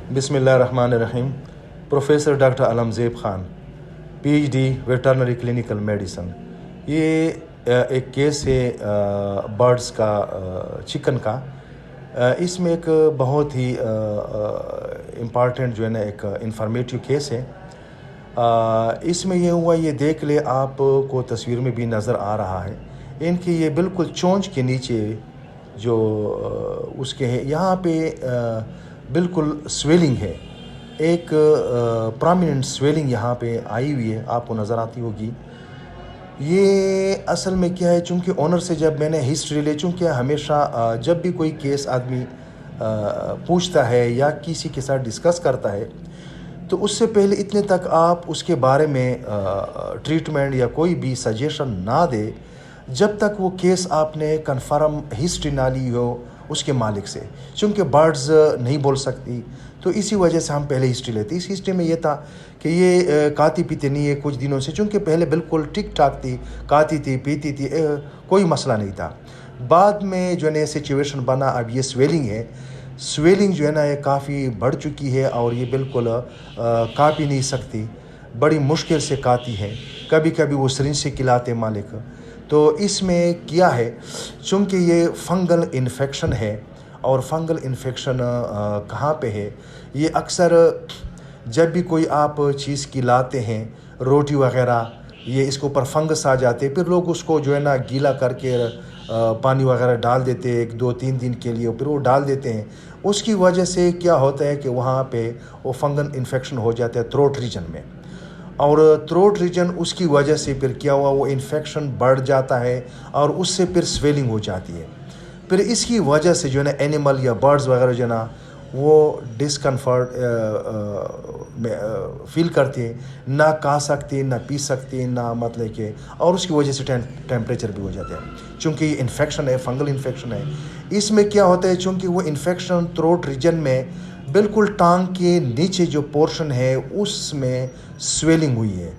बिस्मिल्लाहिर्रहमानिर्रहीम। Professor doctor Alamzeb Khan, PhD veterinary clinical medicine. ये एक केस है बर्ड्स का, चिकन का। इसमें एक बहुत ही इम्पॉर्टेंट जो है ना एक इंफॉर्मेटिव केस है। इसमें ये हुआ, ये देख ले आपको तस्वीर में भी नज़र आ रहा है। इनकी ये बिल्कुल चोंच के नीचे जो उसके है, यहाँ पे बिल्कुल स्वेलिंग है, एक प्रोमिनेंट स्वेलिंग यहाँ पे आई हुई है, आपको नज़र आती होगी। ये असल में क्या है, चूँकि ऑनर से जब मैंने हिस्ट्री ले, चूँकि हमेशा जब भी कोई केस आदमी पूछता है या किसी के साथ डिस्कस करता है, तो उससे पहले इतने तक आप उसके बारे में ट्रीटमेंट या कोई भी सजेशन ना दे जब तक वो केस आपने कंफर्म हिस्ट्री ना ली हो उसके मालिक से। चूँकि बर्ड्स नहीं बोल सकती, तो इसी वजह से हम पहले हिस्ट्री लेते। इस हिस्ट्री में ये था कि ये खाती पीती नहीं है कुछ दिनों से, चूँकि पहले बिल्कुल ठीक ठाक थी, खाती थी पीती थी, कोई मसला नहीं था। बाद में जो है ना सिचुएशन बना, अब ये स्वेलिंग है। स्वेलिंग जो है ना ये काफ़ी बढ़ चुकी है और ये बिल्कुल काट भी नहीं सकती, बड़ी मुश्किल से खाती है। कभी कभी वो सिरिंज से खिलाते मालिक। तो इसमें क्या है, चूँकि ये फंगल इन्फेक्शन है, और फंगल इन्फेक्शन कहाँ पे है, ये अक्सर जब भी कोई आप चीज़ खिलाते हैं, रोटी वगैरह, ये इसके ऊपर फंगस आ जाते, फिर लोग उसको जो है ना गीला करके पानी वगैरह डाल देते हैं 1-2-3 दिन के लिए, फिर वो डाल देते हैं। उसकी वजह से क्या होता है कि वहाँ पे वो फंगल इन्फेक्शन हो जाता है थ्रोट रीजन में, और थ्रोट रीजन उसकी वजह से फिर क्या हुआ, वो इन्फेक्शन बढ़ जाता है और उससे फिर स्वेलिंग हो जाती है। फिर इसकी वजह से जो है ना एनिमल या बर्ड्स वगैरह जो है ना वो डिस्कम्फर्ट फील करती है, ना खा सकती, ना पी सकती, ना मतलब कि, और उसकी वजह से टेम्परेचर भी हो जाता है। चूँकि ये इन्फेक्शन है, फंगल इन्फेक्शन है। इसमें क्या होता है, चूँकि वो इन्फेक्शन थ्रोट रीजन में बिल्कुल टांग के नीचे जो पोर्शन है उसमें स्वेलिंग हुई है।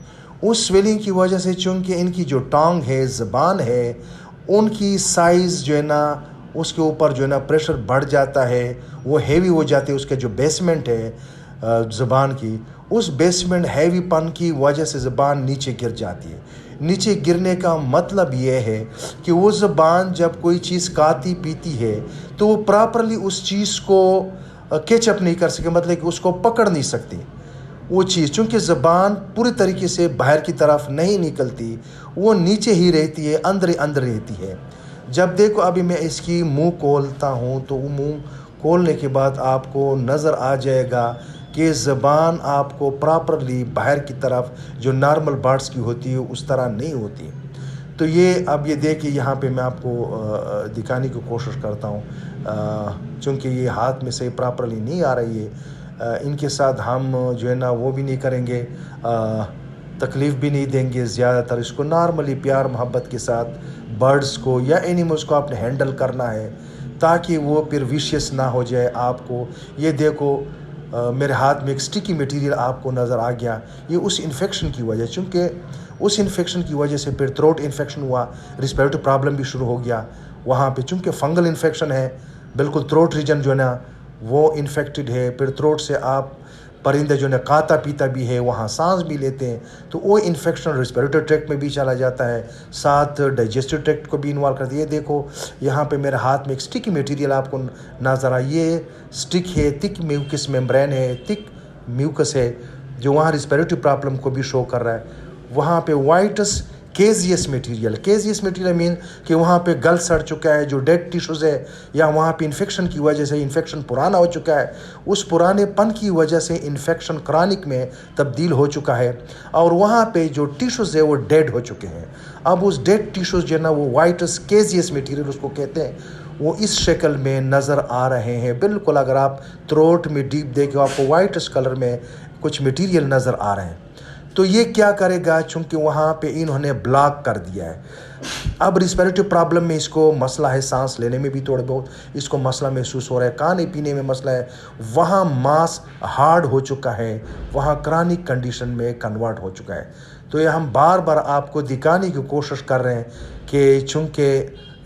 उस स्वेलिंग की वजह से चूँकि इनकी जो टांग है, ज़बान है, उनकी साइज़ जो है ना उसके ऊपर जो है ना प्रेशर बढ़ जाता है, वो हेवी हो जाती है। उसके जो बेसमेंट है ज़बान की, उस बेसमेंट हैवीपन की वजह से ज़बान नीचे गिर जाती है। नीचे गिरने का मतलब ये है कि वो ज़बान जब कोई चीज़ खाती पीती है तो वो प्रॉपरली उस चीज़ को कैचअप नहीं कर सके, मतलब कि उसको पकड़ नहीं सकती वो चीज़। चूँकि ज़बान पूरी तरीके से बाहर की तरफ नहीं निकलती, वो नीचे ही रहती है, अंदर ही अंदर रहती है। जब देखो अभी मैं इसकी मुंह खोलता हूँ, तो वो मुंह खोलने के बाद आपको नज़र आ जाएगा कि ज़बान आपको प्रॉपरली बाहर की तरफ जो नॉर्मल बर्ड्स की होती है उस तरह नहीं होती। तो ये अब ये देखिए, यहाँ पे मैं आपको दिखाने की कोशिश करता हूँ। चूँकि ये हाथ में से प्रॉपरली नहीं आ रही है, इनके साथ हम जो है ना वो भी नहीं करेंगे, तकलीफ़ भी नहीं देंगे ज़्यादातर। इसको नॉर्मली प्यार मोहब्बत के साथ बर्ड्स को या एनिमल्स को आपने हैंडल करना है, ताकि वो फिर विशियस ना हो जाए आपको। ये देखो मेरे हाथ में एक स्टिकी मटेरियल आपको नज़र आ गया, ये उस इन्फेक्शन की वजह, चूँकि उस इन्फेक्शन की वजह से फिर थ्रोट इन्फेक्शन हुआ, रिस्पिरेटरी प्रॉब्लम भी शुरू हो गया वहाँ पे। चूँकि फंगल इन्फेक्शन है, बिल्कुल थ्रोट रीजन जो है ना वो इन्फेक्टेड है। फिर थ्रोट से आप परिंदे जो है खाता पीता भी है, वहाँ सांस भी लेते हैं, तो वो इन्फेक्शन रिस्पिरेटरी ट्रैक्ट में भी चला जाता है, साथ डाइजेस्टिव ट्रैक्ट को भी इन्वॉल्व करती है। देखो यहाँ पे मेरे हाथ में एक स्टिकी मटेरियल आपको नजर आ, ये स्टिक है, थिक म्यूकस मेम्ब्रेन है, थिक म्यूकस है, जो वहाँ रिस्पिरेटरी प्रॉब्लम को भी शो कर रहा है। वहाँ पे वाइटस केजियस मटेरियल मीन कि वहाँ पे गल सड़ चुका है, जो डेड टिश्यूज़ है, या वहाँ पे इन्फेक्शन की वजह से इन्फेक्शन पुराना हो चुका है, उस पुरानेपन की वजह से इन्फेक्शन क्रॉनिक में तब्दील हो चुका है, और वहाँ पे जो टिश्यूज़ है वो डेड हो चुके हैं। अब उस डेड टिश्यूज़ जो है ना वो वाइटस केजियस मटेरियल उसको कहते हैं, वो इस शक्ल में नज़र आ रहे हैं। बिल्कुल अगर आप थ्रोट में डीप देखो, आपको वाइटस कलर में कुछ मटेरियल नज़र आ रहे हैं। तो ये क्या करेगा, चूँकि वहाँ पे इन्होंने ब्लॉक कर दिया है। अब रिस्पिरेटरी प्रॉब्लम में इसको मसला है, सांस लेने में भी थोड़े बहुत इसको मसला महसूस हो रहा है, खाने पीने में मसला है, वहाँ मांस हार्ड हो चुका है, वहाँ क्रॉनिक कंडीशन में कन्वर्ट हो चुका है। तो ये हम बार बार आपको दिखाने की कोशिश कर रहे हैं कि चूँकि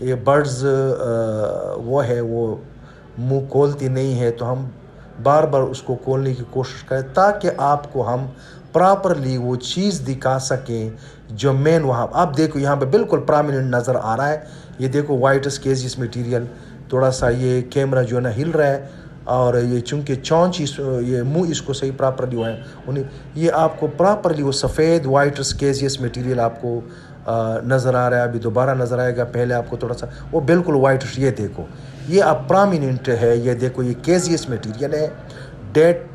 ये बर्ड्स वो है वो मुँह खोलती नहीं है, तो हम बार बार उसको खोलने की कोशिश करें ताकि आपको हम प्रॉपरली वो चीज़ दिखा सकें जो मेन वहाँ। आप देखो यहाँ पे बिल्कुल प्रोमिनेंट नज़र आ रहा है। ये देखो वाइट स्केजियस मटेरियल, थोड़ा सा ये कैमरा जो है ना हिल रहा है, और ये चूँकि चौंच ये मुंह इसको सही प्रॉपरली हुआ है उन्हें, ये आपको प्रॉपरली वो सफ़ेद वाइट स्केजियस मटेरियल आपको नज़र आ रहा है। अभी दोबारा नज़र आएगा, पहले आपको थोड़ा सा वो बिल्कुल वाइट। ये देखो ये अब प्रोमिनेंट है। ये देखो ये केजियस मटेरियल है, डेड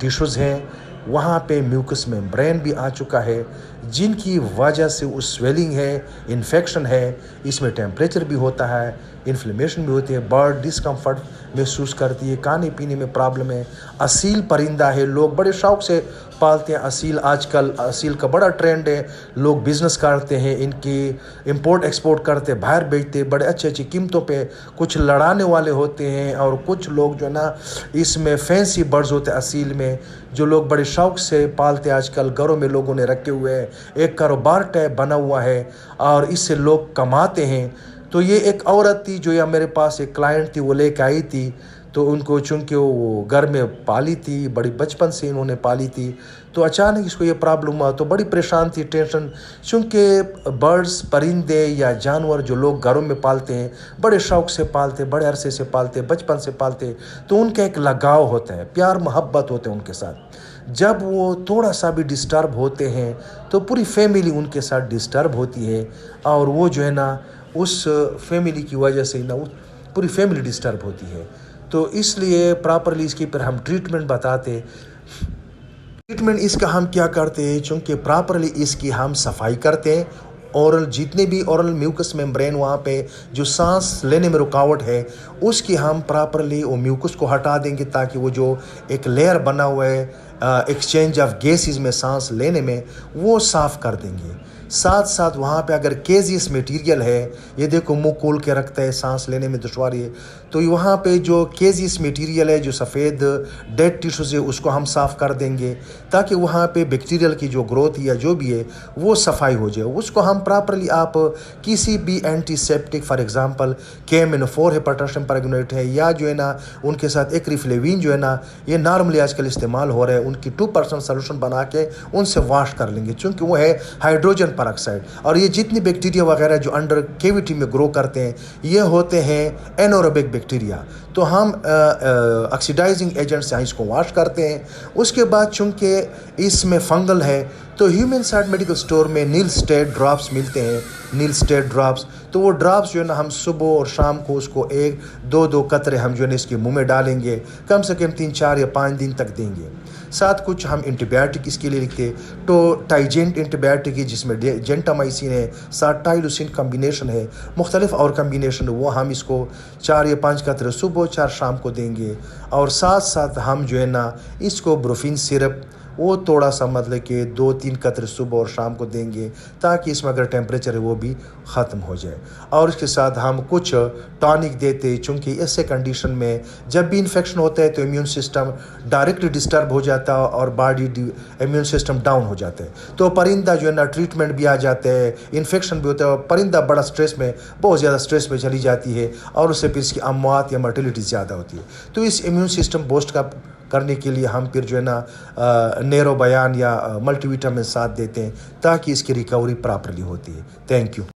टिश्यूज़ हैं, वहाँ पे म्यूकस मेम्ब्रेन भी आ चुका है, जिनकी वजह से उस स्वेलिंग है, इन्फेक्शन है। इसमें टेम्परेचर भी होता है, इन्फ्लेमेशन भी होती है, बर्ड डिस्कम्फर्ट महसूस करती है, खाने पीने में प्रॉब्लम है। असील परिंदा है, लोग बड़े शौक़ से पालते हैं असील। आजकल असील का बड़ा ट्रेंड है, लोग बिज़नेस करते हैं, इनकी इंपोर्ट एक्सपोर्ट करते, बाहर बेचते, बड़े अच्छी अच्छी कीमतों पे। कुछ लड़ाने वाले होते हैं और कुछ लोग जो है ना इसमें फैंसी बर्ड्स होते हैं असील में, जो लोग बड़े शौक़ से पालते हैं। आजकल घरों में लोगों ने रखे हुए हैं, एक कारोबार टाइप बना हुआ है और इससे लोग कमाते हैं। तो ये एक औरत थी जो या मेरे पास एक क्लाइंट थी, वो लेके आई थी, तो उनको चूँकि वो घर में पाली थी, बड़ी बचपन से इन्होंने पाली थी, तो अचानक इसको ये प्रॉब्लम हुआ, तो बड़ी परेशान थी, टेंशन। चूँकि बर्ड्स, परिंदे या जानवर जो लोग घरों में पालते हैं, बड़े शौक़ से पालते, बड़े अरसे से पालते, बचपन से पालते, तो उनका एक लगाव होता है, प्यार मोहब्बत होते हैं उनके साथ। जब वो थोड़ा सा भी डिस्टर्ब होते हैं तो पूरी फैमिली उनके साथ डिस्टर्ब होती है, और वो जो है ना उस फैमिली की वजह से ना पूरी फैमिली डिस्टर्ब होती है। तो इसलिए प्रॉपरली इसकी पर हम ट्रीटमेंट बताते। ट्रीटमेंट इसका हम क्या करते हैं, चूँकि प्रॉपरली इसकी हम सफाई करते हैं। ओरल जितने भी ओरल म्यूकस मेम्ब्रेन वहाँ पे जो सांस लेने में रुकावट है, उसकी हम प्रॉपरली वो म्यूकस को हटा देंगे, ताकि वो जो एक लेयर बना हुआ है एक्सचेंज ऑफ गैसेस में सांस लेने में, वो साफ़ कर देंगे। साथ साथ वहाँ पे अगर केजियस मटेरियल है, ये देखो मुंह खोल के रखता है, सांस लेने में दुश्वारी है, तो वहाँ पे जो केजियस मटेरियल है, जो सफ़ेद डेड टिश्यूज़ है, उसको हम साफ़ कर देंगे, ताकि वहाँ पे बैक्टीरियल की जो ग्रोथ या जो भी है वो सफाई हो जाए। उसको हम प्रॉपरली आप किसी भी एंटीसेप्टिक, फॉर एग्जांपल KMNO4 है, पोटेशियम परगनेट है, या जो है ना उनके साथ एक्रिफ्लेविन जो है ना, ये नॉर्मली आजकल इस्तेमाल हो रहा है, उनकी 2% सोल्यूशन बना के उनसे वॉश कर लेंगे, चूँकि वो है हाइड्रोजन पेरोक्साइड। और ये जितनी बैक्टीरिया वगैरह जो अंडर कैविटी में ग्रो करते हैं, ये होते हैं एनोरोबिक बैक्टीरिया। तो हम ऑक्सीडाइजिंग एजेंट से इसको वॉश करते हैं। उसके बाद चूँकि इसमें फंगल है, तो ह्यूमन साइड मेडिकल स्टोर में नील स्टेट ड्रॉप्स मिलते हैं, नील स्टेट ड्रॉप्स। तो वो ड्रॉप्स जो है ना हम सुबह और शाम को उसको 1-2 कतरे हम जो है ना इसके मुँह में डालेंगे, कम से कम 3, 4 या 5 दिन तक देंगे। साथ कुछ हम एंटीबायोटिक इसके लिए लिखते हैं, तो टाइजेंट एंटीबायोटिक है, जिसमें जेंटामाइसिन है, साथ टाइलोसिन कम्बिनेशन है, मुख्तलिफ और कम्बिनेशन, वो हम इसको 4 या 5 कतरे सुबह, 4 शाम को देंगे। और साथ साथ हम जो है ना इसको ब्रोफिन सिरप, वो थोड़ा सा मतलब कि 2-3 कतरे सुबह और शाम को देंगे, ताकि इसमें अगर टेम्परेचर है वो भी ख़त्म हो जाए। और इसके साथ हम कुछ टॉनिक देते हैं, चूँकि ऐसे कंडीशन में जब भी इन्फेक्शन होता है तो इम्यून सिस्टम डायरेक्टली डिस्टर्ब हो जाता है और बॉडी इम्यून सिस्टम डाउन हो जाता है, तो परिंदा जो है ना ट्रीटमेंट भी आ जाते हैं, इन्फेक्शन भी होता है, परिंदा बड़ा स्ट्रेस में, बहुत ज़्यादा स्ट्रेस में चली जाती है, और उससे फिर इसकी अमवात या मर्टिलिटी ज़्यादा होती है। तो इस इम्यून सिस्टम बूस्ट करने के लिए हम फिर जो है ना नेरो बयान या मल्टीविटामिन साथ देते हैं, ताकि इसकी रिकवरी प्रॉपरली होती है। Thank you.